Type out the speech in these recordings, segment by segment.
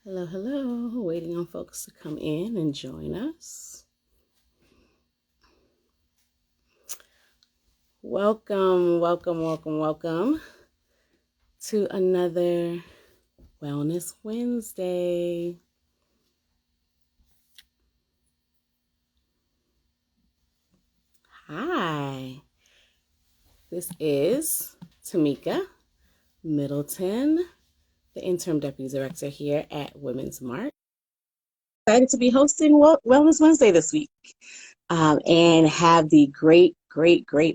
Hello, hello. Waiting on folks to come in and join us. Welcome, welcome, welcome, welcome to another Wellness Wednesday. Hi, this is Tamika Middleton, the Interim Deputy Director here at Women's March. Excited to be hosting Wellness Wednesday this week. And have the great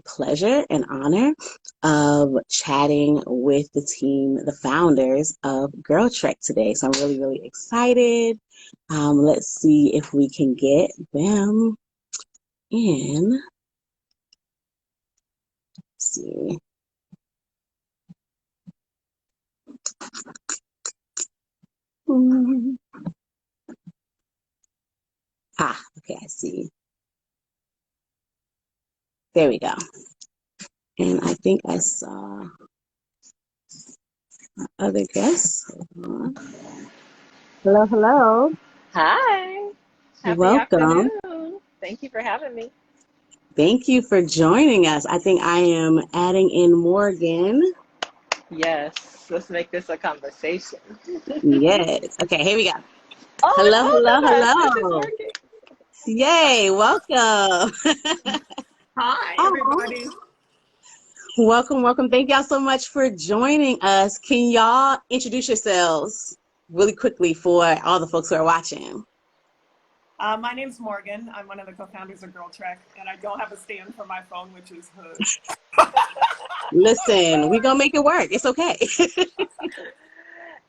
pleasure and honor of chatting with the team, the founders of GirlTrek today. So I'm really excited. Let's see if we can get them in. Let's see. Hmm. Okay, I see. There we go. And I think I saw other guests. Hold on. Hello, hello. Hi. Happy Welcome. afternoon. Thank you for having me. Thank you for joining us. I think I am adding in Morgan. Yes, let's make this a conversation. Yes. Okay, here we go. Oh, it's Hello, hello, both of us. This is hello. working. Yay, welcome. Hi, Oh, everybody. welcome. Thank y'all so much for joining us. Can y'all introduce yourselves really quickly for all the folks who are watching? My name's Morgan. I'm one of the co-founders of GirlTrek, and I don't have a stand for my phone, which is Hood. Listen, we gonna make it work. It's okay.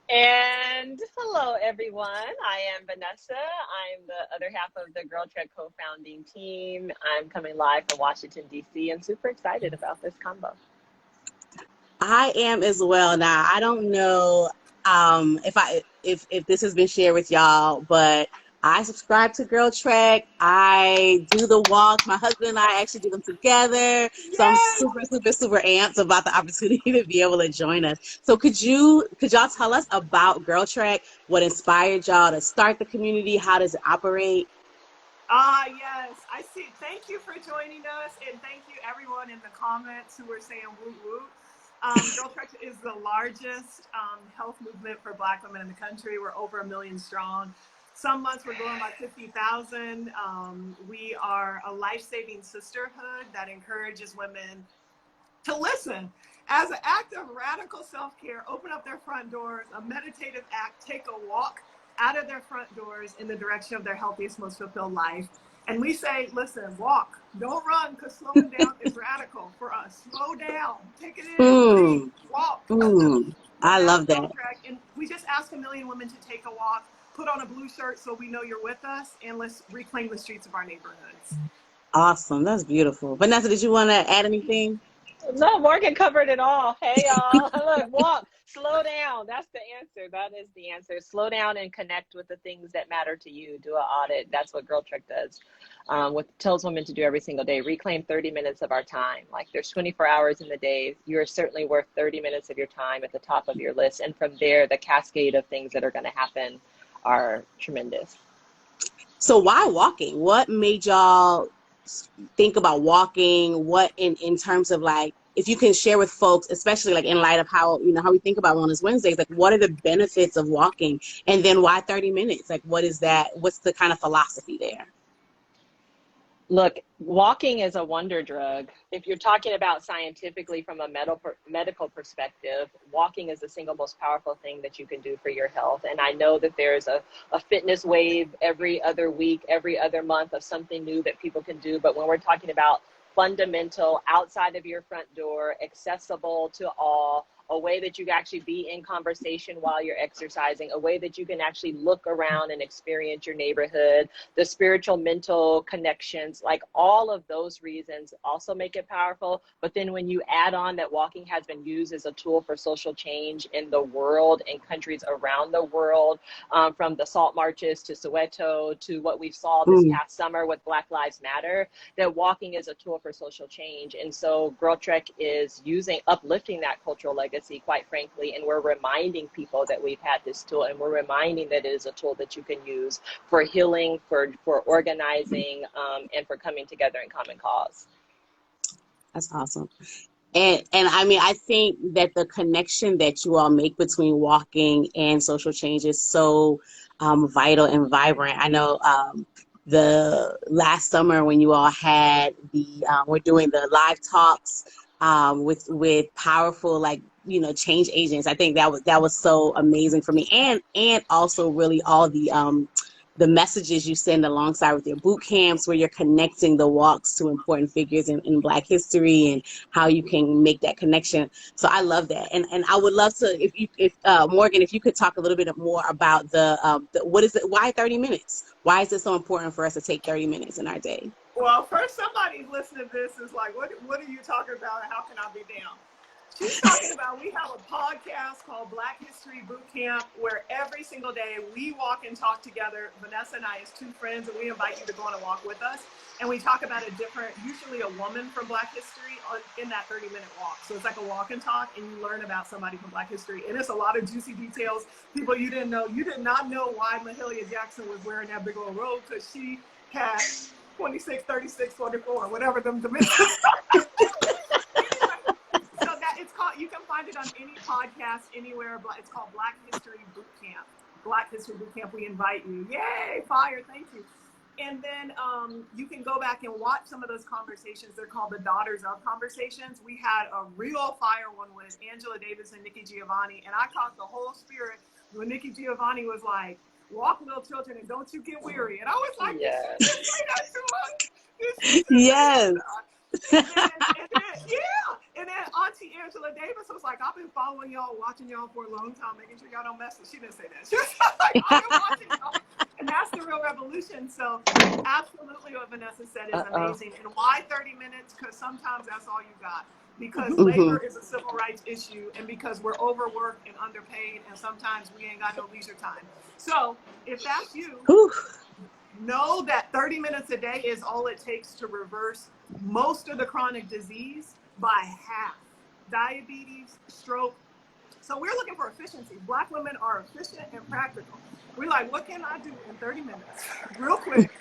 And hello, everyone. I am Vanessa. I'm the other half of the GirlTrek co-founding team. I'm coming live from Washington, D.C. and super excited about this combo. I am as well. Now, I don't know if this has been shared with y'all, but I subscribe to GirlTrek. I do the walks. My husband and I actually do them together. So I'm Yes! super amped about the opportunity to be able to join us. So could y'all tell us about GirlTrek? What inspired y'all to start the community? How does it operate? Yes. I see. Thank you for joining us, and thank you, everyone in the comments who were saying woot woot. GirlTrek is the largest health movement for Black women in the country. We're over 1 million strong. Some months we're growing by 50,000. We are a life-saving sisterhood that encourages women to listen. As an act of radical self-care, open up their front doors, a meditative act, take a walk out of their front doors in the direction of their healthiest, most fulfilled life. And we say, listen, walk, don't run, because slowing down is radical for us. Slow down, take it in, breathe, Mm, walk. I But that's love that. GirlTrek, and we just ask 1 million women to take a walk, put on a blue shirt so we know you're with us, and let's reclaim the streets of our neighborhoods. Awesome. That's beautiful. Vanessa, did you want to add anything? No, Morgan covered it all. Hey, y'all. Look, walk, slow down. That's the answer. That is the answer. Slow down and connect with the things that matter to you. Do an audit. That's what GirlTrek does. What tells women to do every single day. Reclaim 30 minutes of our time. Like there's 24 hours in the day. You're certainly worth 30 minutes of your time at the top of your list. And from there, the cascade of things that are going to happen are tremendous. So why walking? What made y'all think about walking? What in terms of like, if you can share with folks, especially like in light of how, how we think about Wellness Wednesdays, like what are the benefits of walking? And then why 30 minutes? Like what is that? What's the kind of philosophy there? Look, walking is a wonder drug. If you're talking about scientifically from a medical perspective, walking is the single most powerful thing that you can do for your health. And I know that there's a fitness wave every other week, every other month of something new that people can do. But when we're talking about fundamental, outside of your front door, accessible to all, a way that you can actually be in conversation while you're exercising, a way that you can actually look around and experience your neighborhood, the spiritual, mental connections, like all of those reasons also make it powerful. But then when you add on that walking has been used as a tool for social change in the world and countries around the world, from the salt marches to Soweto to what we saw this Mm, past summer with Black Lives Matter, that walking is a tool for social change. And so GirlTrek is uplifting that cultural legacy efficacy, quite frankly. And we're reminding people that we've had this tool, and we're reminding that it is a tool that you can use for healing, for organizing, and for coming together in common cause. That's awesome. And I mean, I think that the connection that you all make between walking and social change is so vital and vibrant. I know the last summer when you all had we're doing the live talks with powerful, like, you know, change agents. I think that was so amazing for me, and also really all the messages you send alongside with your boot camps, where you're connecting the walks to important figures in Black history and how you can make that connection. So I love that. And I would love to, if Morgan, if you could talk a little bit more about the what is it, why 30 minutes? Why is it so important for us to take 30 minutes in our day? Well, first, somebody listening to this is like, what are you talking about? How can I be down? She's talking about, we have a podcast called Black History Boot Camp, where every single day we walk and talk together. Vanessa and I as two friends, and we invite you to go on a walk with us. And we talk about a different, usually a woman from Black history in that 30-minute walk. So it's like a walk and talk, and you learn about somebody from Black history. And it's a lot of juicy details. People you didn't know. You did not know why Mahalia Jackson was wearing that big old robe, because she had 26, 36, 44, whatever them dimensions. It's called, you can find it on any podcast anywhere, but it's called Black History Boot Camp. Black History Boot Camp, we invite you. Yay, fire, thank you. And then you can go back and watch some of those conversations. They're called the Daughters of Conversations. We had a real fire one with Angela Davis and Nikki Giovanni, and I caught the whole spirit when Nikki Giovanni was like, walk, little children, and don't you get weary. And I was like, Yes. this is say that too much. Yes. And then Auntie Angela Davis was like, I've been following y'all, watching y'all for a long time, making sure y'all don't mess with. She didn't say that. She was like, I've been watching y'all. And that's the real revolution. So absolutely what Vanessa said is amazing. And why 30 minutes? Because sometimes that's all you got. Because labor is a civil rights issue, and because we're overworked and underpaid, and sometimes we ain't got no leisure time. So if that's you, know that 30 minutes a day is all it takes to reverse most of the chronic disease by half. Diabetes, stroke. So we're looking for efficiency. Black women are efficient and practical. We're like, what can I do in 30 minutes? Real quick.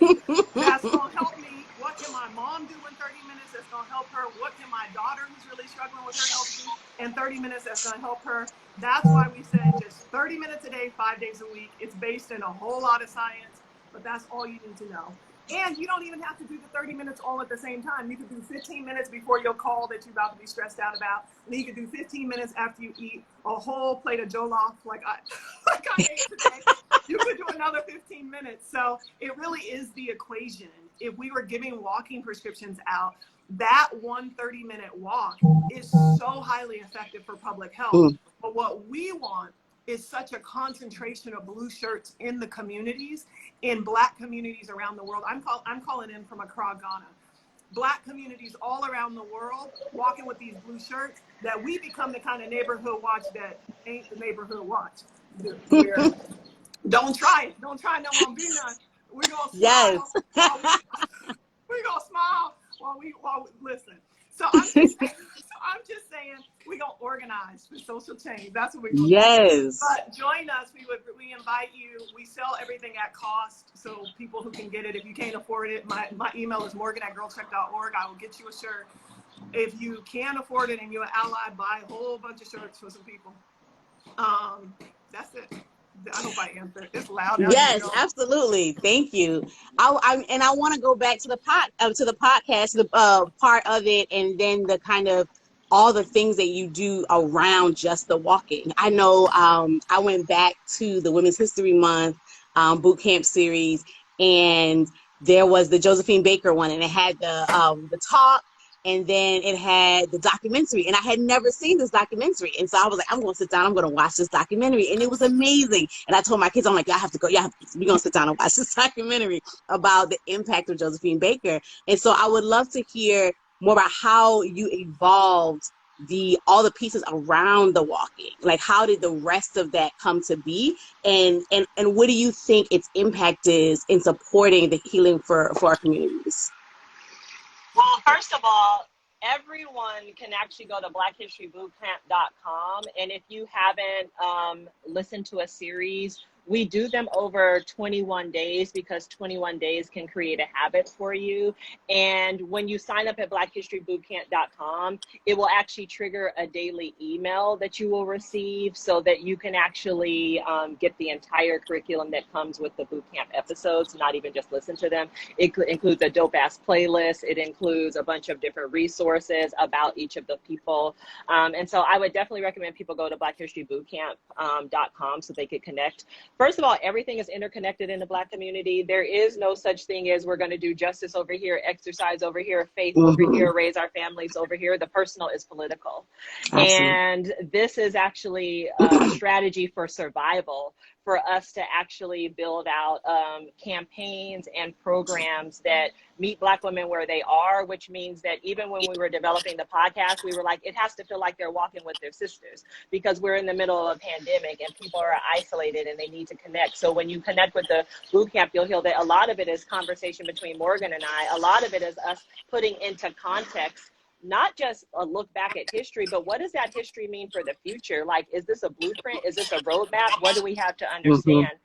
That's going to help me. What can my mom do in 30 minutes that's going to help her? What can my daughter, who's really struggling with her health, do in 30 minutes that's going to help her? That's why we said just 30 minutes a day, 5 days a week. It's based in a whole lot of science, but that's all you need to know. And you don't even have to do the 30 minutes all at the same time. You could do 15 minutes before your call that you're about to be stressed out about. And then you could do 15 minutes after you eat a whole plate of jollof like I ate today. You could do another 15 minutes. So it really is the equation. If we were giving walking prescriptions out, that 1 30-minute walk is so highly effective for public health. But what we want is such a concentration of blue shirts in the communities, in Black communities around the world. I'm calling in from Accra, Ghana. Black communities all around the world walking with these blue shirts, that we become the kind of neighborhood watch that ain't the neighborhood watch. Don't try it. Don't try no one. Be none. We're going to smile. Yes. We're going to smile while we listen. So I'm just saying we're going to organize for social change. That's what we're going to do. But join us. We invite you. We sell everything at cost. So people who can get it, if you can't afford it, my email is morgan@girltrek.org. I will get you a shirt. If you can't afford it and you're an ally, buy a whole bunch of shirts for some people. That's it. I hope I answered. It's loud. Yes, absolutely. Thank you. I want to go back to the podcast, the part of it, and then the kind of all the things that you do around just the walking. I know I went back to the Women's History Month boot camp series, and there was the Josephine Baker one, and it had the talk. And then it had the documentary, and I had never seen this documentary. And so I was like, I'm going to sit down. I'm going to watch this documentary. And it was amazing. And I told my kids, I'm like, y'all have to go. We're going to sit down and watch this documentary about the impact of Josephine Baker. And so I would love to hear more about how you evolved all the pieces around the walking. Like, how did the rest of that come to be? And what do you think its impact is in supporting the healing for our communities? Well, first of all, everyone can actually go to blackhistorybootcamp.com. And if you haven't listened to a series, we do them over 21 days because 21 days can create a habit for you. And when you sign up at blackhistorybootcamp.com, it will actually trigger a daily email that you will receive so that you can actually get the entire curriculum that comes with the bootcamp episodes, not even just listen to them. It includes a dope ass playlist. It includes a bunch of different resources about each of the people. And so I would definitely recommend people go to blackhistorybootcamp.com so they could connect. First of all, everything is interconnected in the Black community. There is no such thing as we're going to do justice over here, exercise over here, faith over here, raise our families over here. The personal is political. Absolutely. And this is actually a strategy for survival, for us to actually build out campaigns and programs that meet Black women where they are, which means that even when we were developing the podcast, we were like, it has to feel like they're walking with their sisters, because we're in the middle of a pandemic and people are isolated and they need to connect. So when you connect with the boot camp, you'll hear that a lot of it is conversation between Morgan and I. A lot of it is us putting into context not just a look back at history, but what does that history mean for the future? Like, is this a blueprint? Is this a roadmap? What do we have to understand?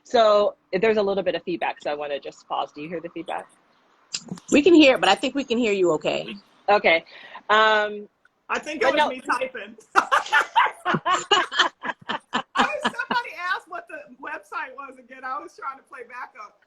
So there's a little bit of feedback, so I want to just pause. Do you hear the feedback? We can hear it, but I think we can hear you okay. Okay. I think it was me typing. Somebody asked what the website was again. I was trying to play backup.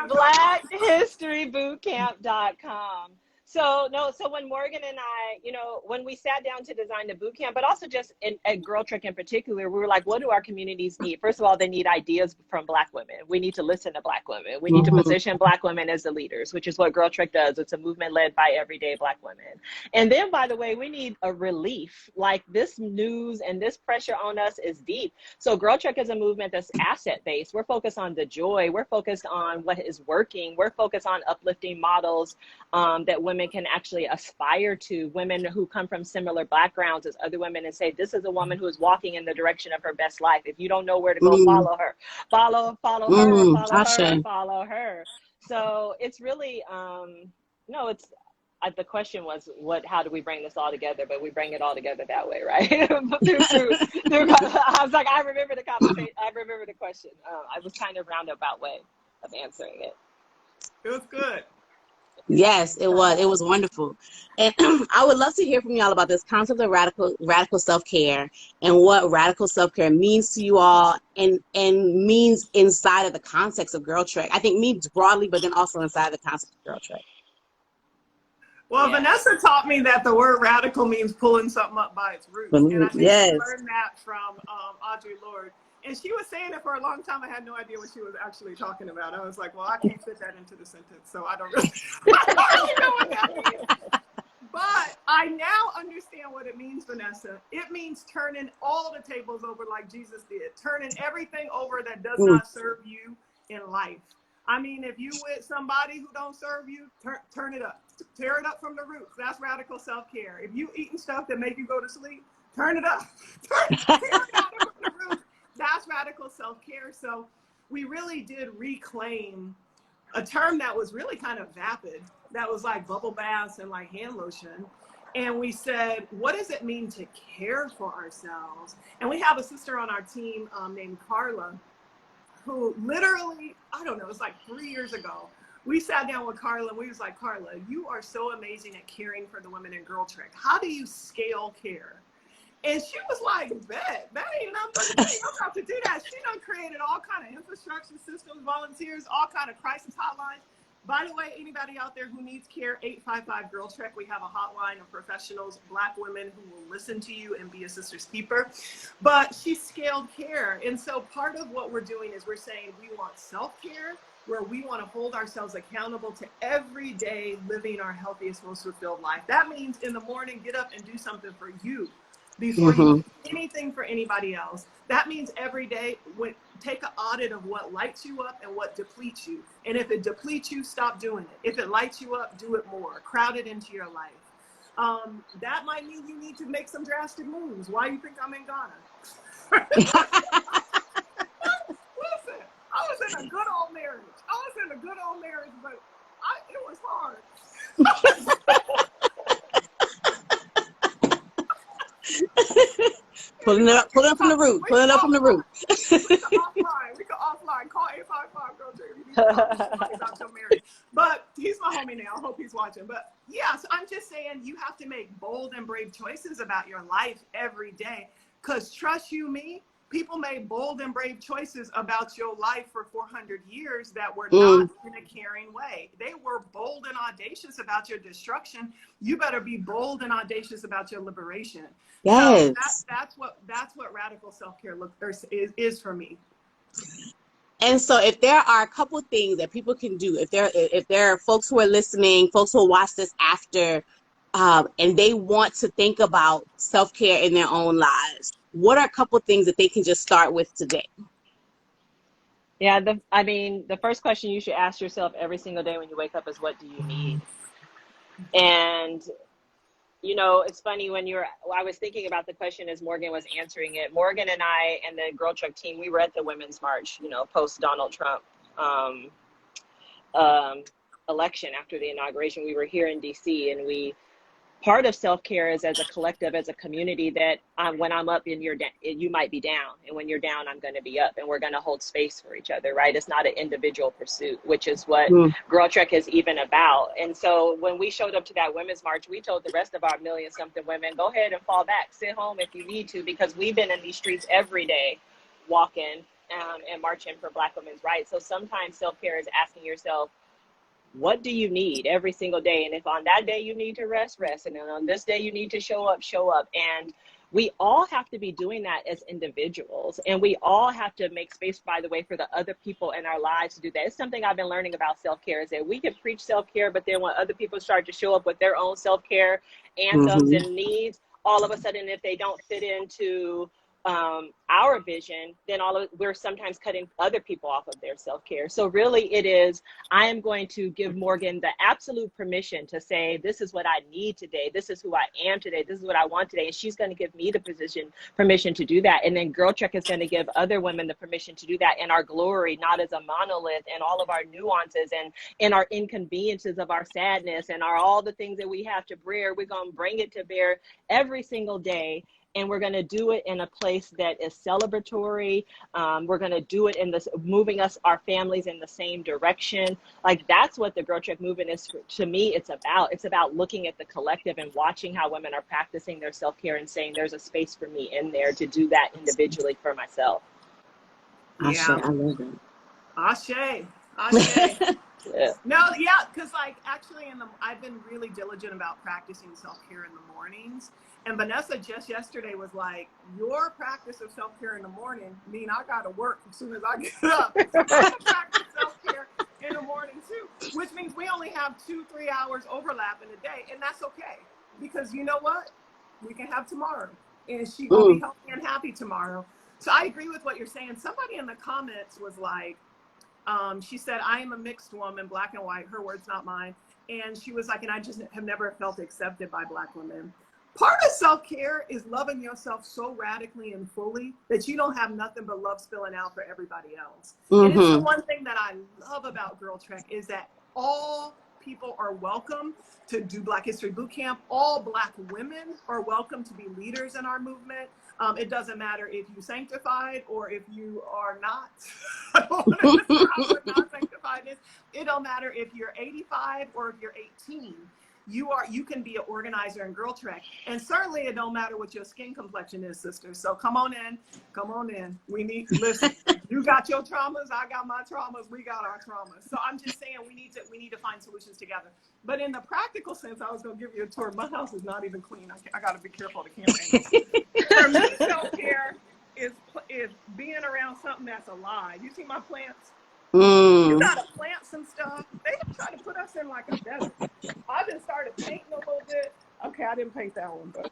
blackhistorybootcamp.com. So when Morgan and I, when we sat down to design the boot camp, but also just at GirlTrek in particular, we were like, what do our communities need? First of all, they need ideas from Black women. We need to listen to Black women. We need to position Black women as the leaders, which is what GirlTrek does. It's a movement led by everyday Black women. And then, by the way, we need a relief. Like, this news and this pressure on us is deep. So GirlTrek is a movement that's asset-based. We're focused on the joy. We're focused on what is working. We're focused on uplifting models that women can actually aspire to, women who come from similar backgrounds as other women, and say, this is a woman who is walking in the direction of her best life. If you don't know where to go, follow her, follow her. So it's really, the question was, how do we bring this all together? But we bring it all together that way, right? I was like, I remember the conversation. I remember the question. I was kind of roundabout way of answering it. It was good. Yes, it was. It was wonderful. And I would love to hear from y'all about this concept of radical self-care and what radical self-care means to you all and means inside of the context of GirlTrek. I think means broadly, but then also inside the concept of GirlTrek. Well, Vanessa taught me that the word radical means pulling something up by its roots. And I think she learned that from Audre Lorde. And she was saying it for a long time. I had no idea what she was actually talking about. I was like, well, I can't fit that into the sentence, so I don't really know what that means. But I now understand what it means, Vanessa. It means turning all the tables over like Jesus did, turning everything over that does not serve you in life. I mean, if you with somebody who don't serve you, turn it up. Tear it up from the roots. That's radical self-care. If you eating stuff that make you go to sleep, turn it up. Tear it out from the roots. That's radical self-care. So we really did reclaim a term that was really kind of vapid, that was like bubble baths and like hand lotion. And we said, what does it mean to care for ourselves? And we have a sister on our team named Carla, who literally, I don't know, it was like 3 years ago. We sat down with Carla and we was like, Carla, you are so amazing at caring for the women in GirlTrek. How do you scale care? And she was like, bet, that ain't nothing but I'm about to do that. She done created all kind of infrastructure systems, volunteers, all kind of crisis hotlines. By the way, anybody out there who needs care, 855 GirlTrek, we have a hotline of professionals, Black women who will listen to you and be a sister's keeper. But she scaled care. And so part of what we're doing is we're saying we want self-care, where we want to hold ourselves accountable to every day living our healthiest, most fulfilled life. That means in the morning, get up and do something for you before you do anything for anybody else. That means every day, take an audit of what lights you up and what depletes you. And if it depletes you, stop doing it. If it lights you up, do it more. Crowd it into your life. That might mean you need to make some drastic moves. Why do you think I'm in Ghana? Listen, I was in a good old marriage. But it was hard. Pulling it up, pulling it from the root. Pulling it up from the root. We can offline. Call 855 Girl Trek. You need to talk to somebody about your marriage. But he's my homie now. I hope he's watching. But yeah, so I'm just saying you have to make bold and brave choices about your life every day. Because trust you me, people made bold and brave choices about your life for 400 years that were not in a caring way. They were bold and audacious about your destruction. You better be bold and audacious about your liberation. Yes. So that's what radical self-care is for me. And so if there are a couple things that people can do, if there are folks who are listening, folks who will watch this after, and they want to think about self-care in their own lives, what are a couple things that they can just start with today? Yeah, the first question you should ask yourself every single day when you wake up is, what do you need? And you know, it's funny I was thinking about the question as Morgan was answering it. Morgan and I and the GirlTrek team, we were at the Women's March, you know, post Donald Trump election after the inauguration. We were here in DC, and part of self-care is as a collective, as a community, that when I'm up and you might be down, and when you're down, I'm going to be up, and we're going to hold space for each other, right? It's not an individual pursuit, which is what GirlTrek is even about. And so when we showed up to that Women's March, we told the rest of our million-something women, go ahead and fall back, sit home if you need to, because we've been in these streets every day walking and marching for Black women's rights. So sometimes self-care is asking yourself, what do you need every single day? And if on that day you need to rest, and then on this day you need to show up. And we all have to be doing that as individuals. And we all have to make space, by the way, for the other people in our lives to do that. It's something I've been learning about self-care, is that we can preach self-care, but then when other people start to show up with their own self-care anthems and needs, all of a sudden, if they don't fit into our vision, then we're sometimes cutting other people off of their self-care. So really it is, I am going to give Morgan the absolute permission to say, this is what I need today. This is who I am today. This is what I want today. And she's going to give me the permission to do that. And then GirlTrek is going to give other women the permission to do that in our glory, not as a monolith, and all of our nuances and in our inconveniences of our sadness and all the things that we have to bear. We're going to bring it to bear every single day. And we're going to do it in a place that is celebratory. We're going to do it in moving our families in the same direction. Like, that's what the GirlTrek movement is, to me. It's about looking at the collective and watching how women are practicing their self-care and saying, there's a space for me in there to do that individually for myself. Ashe, I love it. Ashe. Yeah. No, yeah, because actually I've been really diligent about practicing self-care in the mornings. And Vanessa just yesterday was like, your practice of self-care in the morning mean I got to work as soon as I get up. So I practice self-care in the morning too, which means we only have 2-3 hours overlap in a day. And that's okay, because you know what? We can have tomorrow, and she will be healthy and happy tomorrow. So I agree with what you're saying. Somebody in the comments was like, she said, I am a mixed woman, Black and white, her words, not mine. And she was like, and I just have never felt accepted by Black women. Part of self-care is loving yourself so radically and fully that you don't have nothing but love spilling out for everybody else. And it's the one thing that I love about GirlTrek, is that all people are welcome to do Black History Boot Camp. All Black women are welcome to be leaders in our movement. It doesn't matter if you sanctified or if you are not. I don't want to what not sanctified is. It don't matter if you're 85 or if you're 18. You can be an organizer in GirlTrek. And certainly it don't matter what your skin complexion is, sister. So come on in. Listen, you got your traumas, I got my traumas, we got our traumas. So I'm just saying we need to find solutions together. But in the practical sense, I was gonna give you a tour. My house is not even clean. I gotta be careful of the camera angles. For me, self-care is being around something that's alive. You see my plants? You gotta plant some stuff. They try to put us in like a desert. I just started painting a little bit. Okay, I didn't paint that one, but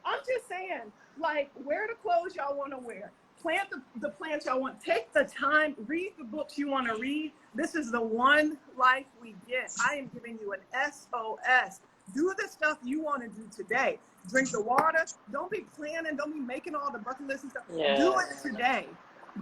I'm just saying, like, wear the clothes y'all want to wear. Plant the plants y'all want. Take the time. Read the books you want to read. This is the one life we get. I am giving you an SOS. Do the stuff you want to do today. Drink the water. Don't be planning. Don't be making all the bucket lists and stuff. Yeah. Do it today.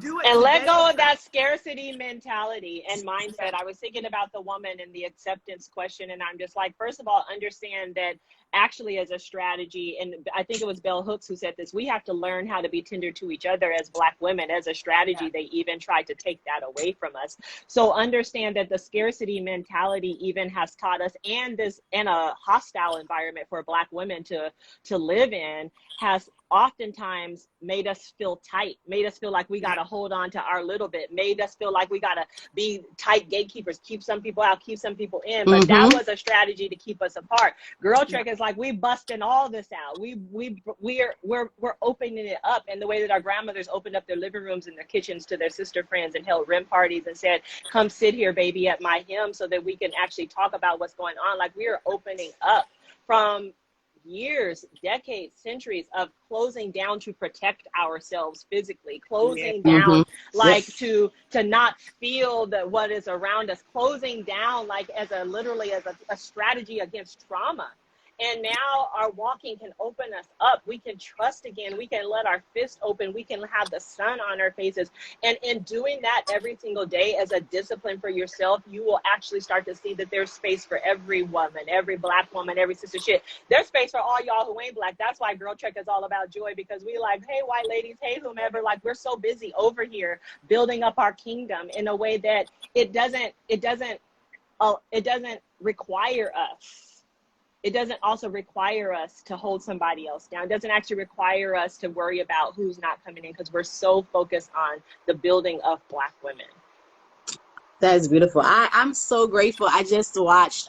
Do it And let today. go of that scarcity mentality and mindset. I was thinking about the woman and the acceptance question, and I'm just like, first of all, understand that actually as a strategy, and I think it was Bell Hooks who said this, we have to learn how to be tender to each other as Black women. As a strategy, they even tried to take that away from us. So understand that the scarcity mentality even has taught us, and this in a hostile environment for Black women to live in, has oftentimes made us feel tight, made us feel like we got to hold on to our little bit, made us feel like we got to be tight gatekeepers, keep some people out, keep some people in. But that was a strategy to keep us apart. GirlTrek is like, we busting all this out. We're opening it up in the way that our grandmothers opened up their living rooms and their kitchens to their sister friends and held rim parties and said, come sit here, baby, at my hymn, so that we can actually talk about what's going on. Like, we are opening up from years, decades, centuries of closing down to protect ourselves physically, closing down like to not feel that what is around us, closing down like as a literally as a strategy against trauma. And now our walking can open us up. We can trust again. We can let our fist open. We can have the sun on our faces. And in doing that every single day as a discipline for yourself, you will actually start to see that there's space for every woman, every Black woman, every sister shit. There's space for all y'all who ain't Black. That's why GirlTrek is all about joy, because we like, hey, white ladies, hey, whomever, like, we're so busy over here building up our kingdom in a way that it doesn't require us. It doesn't also require us to hold somebody else down. It doesn't actually require us to worry about who's not coming in, because we're so focused on the building of Black women. That is beautiful. I'm so grateful. I just watched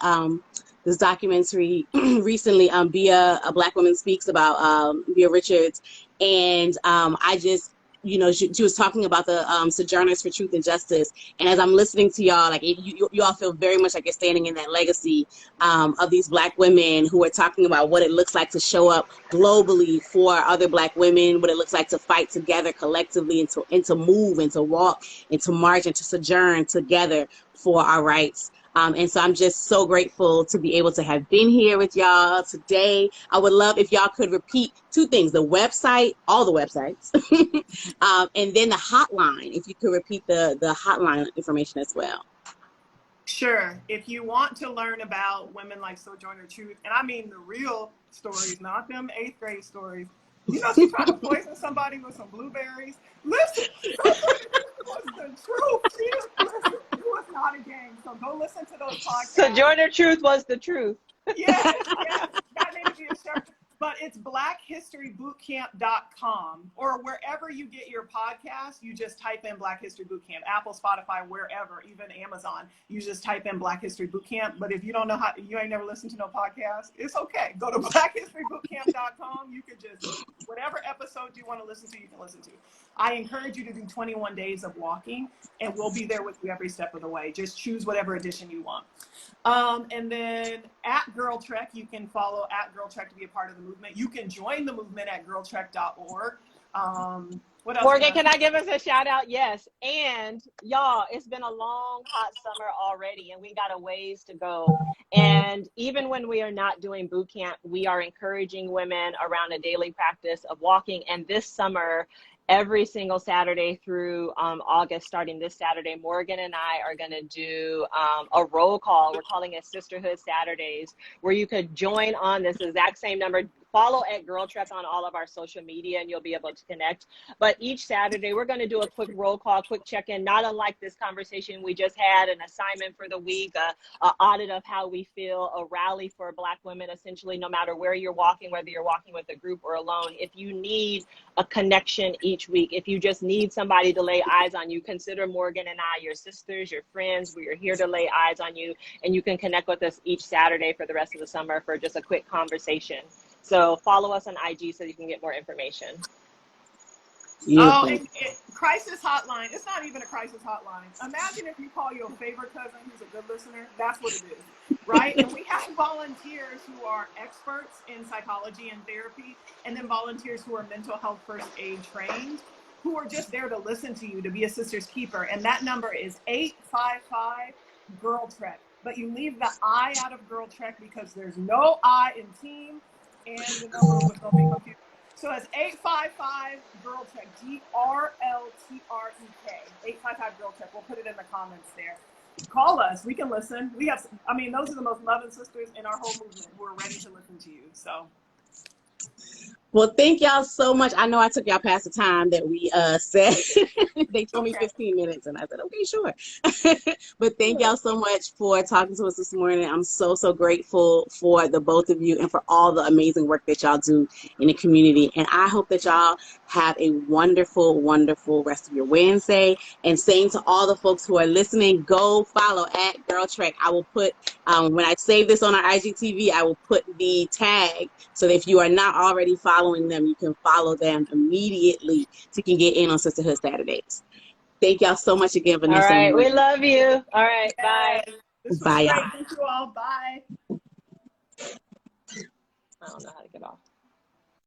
this documentary recently, Bia, A Black Woman Speaks, about Bia Richards. And I just, she was talking about the Sojourners for Truth and Justice. And as I'm listening to y'all, like you all feel very much like you're standing in that legacy of these Black women who are talking about what it looks like to show up globally for other Black women, what it looks like to fight together collectively, and to move and to walk and to march and to sojourn together for our rights. And so I'm just so grateful to be able to have been here with y'all today. I would love if y'all could repeat two things: the website, all the websites, and then the hotline. If you could repeat the hotline information as well. Sure. If you want to learn about women like Sojourner Truth, and I mean the real stories, not them 8th grade stories. She tried to poison somebody with some blueberries. Listen, was the truth. It was not a game. So go listen to those podcasts. Sojourner Truth was the truth. Yes, that needed to be a shirt. But it's blackhistorybootcamp.com, or wherever you get your podcast, you just type in Black History Bootcamp, Apple, Spotify, wherever, even Amazon, you just type in Black History Bootcamp. But if you don't know how, you ain't never listened to no podcast, it's okay. Go to blackhistorybootcamp.com. You can just, whatever episode you want to listen to, you can listen to. I encourage you to do 21 days of walking, and we'll be there with you every step of the way. Just choose whatever edition you want. And then at GirlTrek, you can follow at GirlTrek to be a part of the movement. You can join the movement at girltrek.org. What else? Morgan, can I give us a shout out? Yes. And y'all, it's been a long, hot summer already, and we got a ways to go. And even when we are not doing boot camp, we are encouraging women around a daily practice of walking. And this summer, every single Saturday through August, starting this Saturday, Morgan and I are going to do a roll call. We're calling it Sisterhood Saturdays, where you could join on this exact same number. Follow at GirlTrek on all of our social media, and you'll be able to connect. But each Saturday, we're going to do a quick roll call, quick check-in, not unlike this conversation we just had, an assignment for the week, an audit of how we feel, a rally for Black women, essentially, no matter where you're walking, whether you're walking with a group or alone. If you need a connection each week, if you just need somebody to lay eyes on you, consider Morgan and I your sisters, your friends. We are here to lay eyes on you, and you can connect with us each Saturday for the rest of the summer for just a quick conversation. So follow us on IG so you can get more information. Oh, and crisis hotline. It's not even a crisis hotline. Imagine if you call your favorite cousin who's a good listener. That's what it is, right? And we have volunteers who are experts in psychology and therapy, and then volunteers who are mental health first aid trained, who are just there to listen to you, to be a sister's keeper. And that number is 855-GirlTrek. But you leave the I out of GirlTrek because there's no I in team, and the number was going to be confused. So it's 855 GirlTrek, GRLTREK, 855 GirlTrek. We'll put it in the comments there. Call us. We can listen. We have, I mean, those are the most loving sisters in our whole movement. We're ready to listen to you. So. Well, thank y'all so much. I know I took y'all past the time that we said. They told me 15 minutes, and I said, okay, sure. But thank y'all so much for talking to us this morning. I'm so, so grateful for the both of you and for all the amazing work that y'all do in the community. And I hope that y'all have a wonderful, wonderful rest of your Wednesday. And saying to all the folks who are listening, go follow at GirlTrek. I will put, when I save this on our IGTV, I will put the tag so that if you are not already following them, you can follow them immediately so you can get in on Sisterhood Saturdays. Thank y'all so much again, All Vanessa. right. We love you. All right. Yes. Bye. This was Bye, great. y'all. Thank you all. Bye. I don't know how to get off.